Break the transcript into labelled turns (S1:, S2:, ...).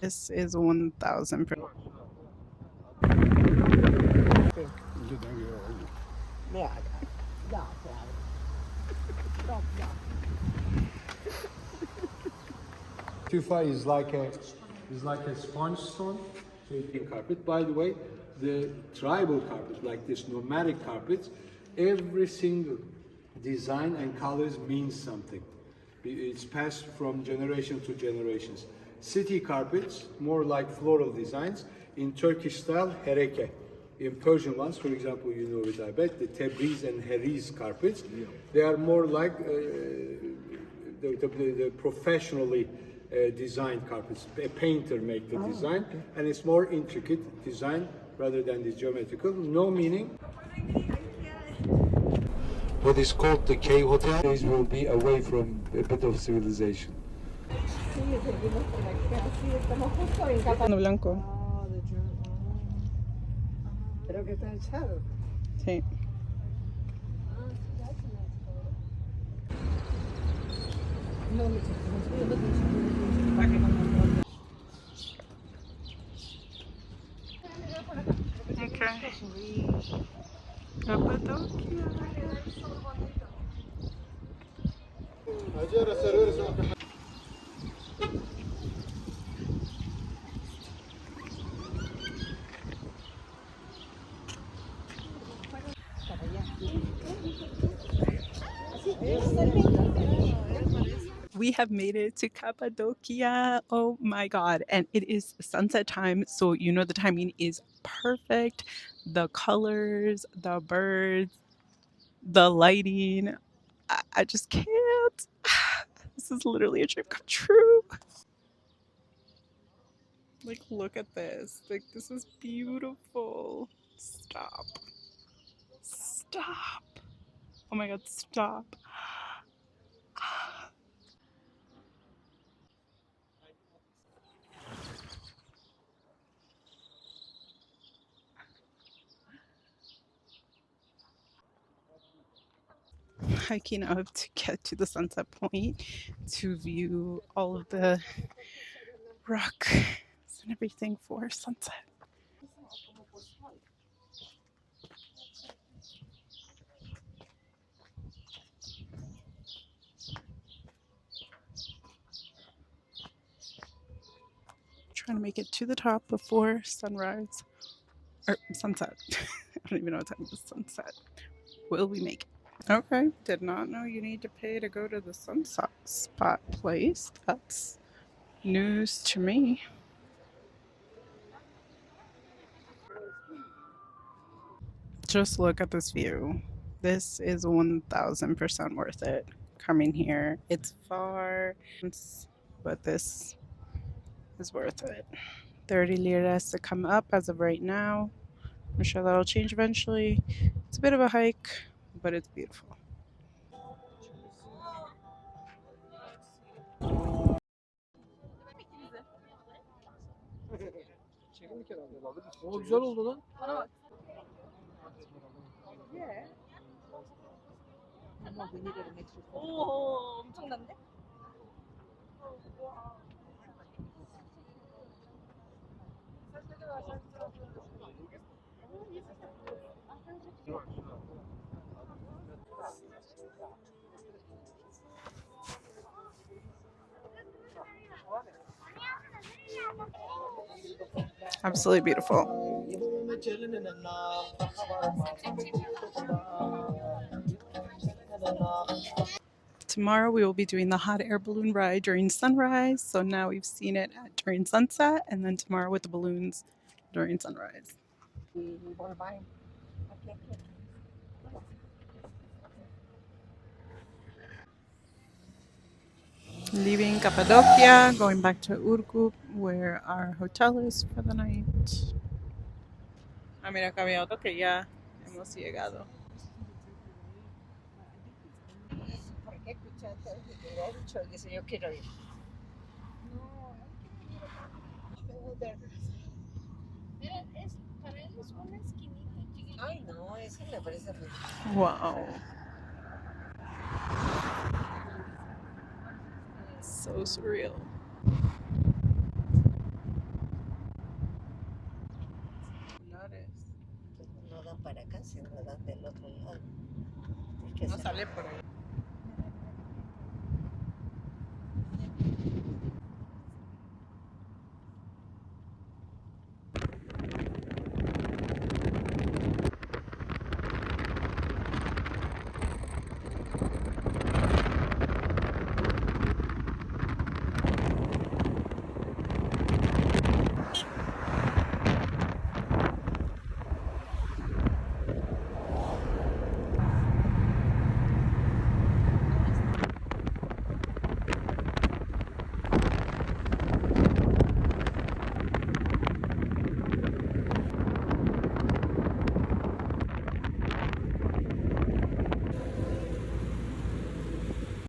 S1: This is 1000%.
S2: Tufa is like a sponge stone shaping carpet. By the way, the tribal carpet, like this nomadic carpets, every single design and colors means something. It's passed from generation to generations. City carpets, more like floral designs. In Turkish style, hereke. In Persian ones, for example, you know it, I bet, the Tebriz and Heriz carpets, they are more like the professionally designed carpets. A painter make the design, and it's more intricate design rather than the geometrical. No meaning. What is called the cave hotel will be away from a bit of civilization.
S1: No blanco.
S3: Pero que está echado.
S1: Sí. Okay. Cappadocia. We have made it to Cappadocia. Oh my god. And it is sunset time, so you know the timing is perfect. The colors, the birds, the lighting. I just can't. This is literally a dream come true. Like, look at this. Like, this is beautiful. Stop. Stop. Oh my god, stop. Hiking up to get to the sunset point to view all of the rock and everything for sunset. Trying to make it to the top before sunrise or sunset. I don't even know what time it is. Sunset. Will we make it? Okay, did not know you need to pay to go to the sunset spot place. That's news to me. Just look at this view. This is 1000% worth it. Coming here. It's far, but this is worth it. 30 liras to come up as of right now. I'm sure that'll change eventually. It's a bit of a hike, but it's beautiful.
S2: O güzel oldu lan.
S4: 오, 엄청난데?
S1: Absolutely beautiful. Tomorrow we will be doing the hot air balloon ride during sunrise. So now we've seen it during sunset, and then tomorrow with the balloons during sunrise. Leaving Cappadocia, going back to Urgup, where our hotel is for the night. Ah, mira, acá había otro que ya hemos llegado.
S3: ¿Por qué escuchaste? Te hubiera dicho, dice, yo quiero ir. No,
S4: para él es una esquinita chiquita.
S3: ay, no, ese me parece ridículo.
S1: Wow. So surreal. Notice.
S3: No dan para acá, sino dan del otro lado. Es que
S1: No
S3: se-
S1: sale por ahí.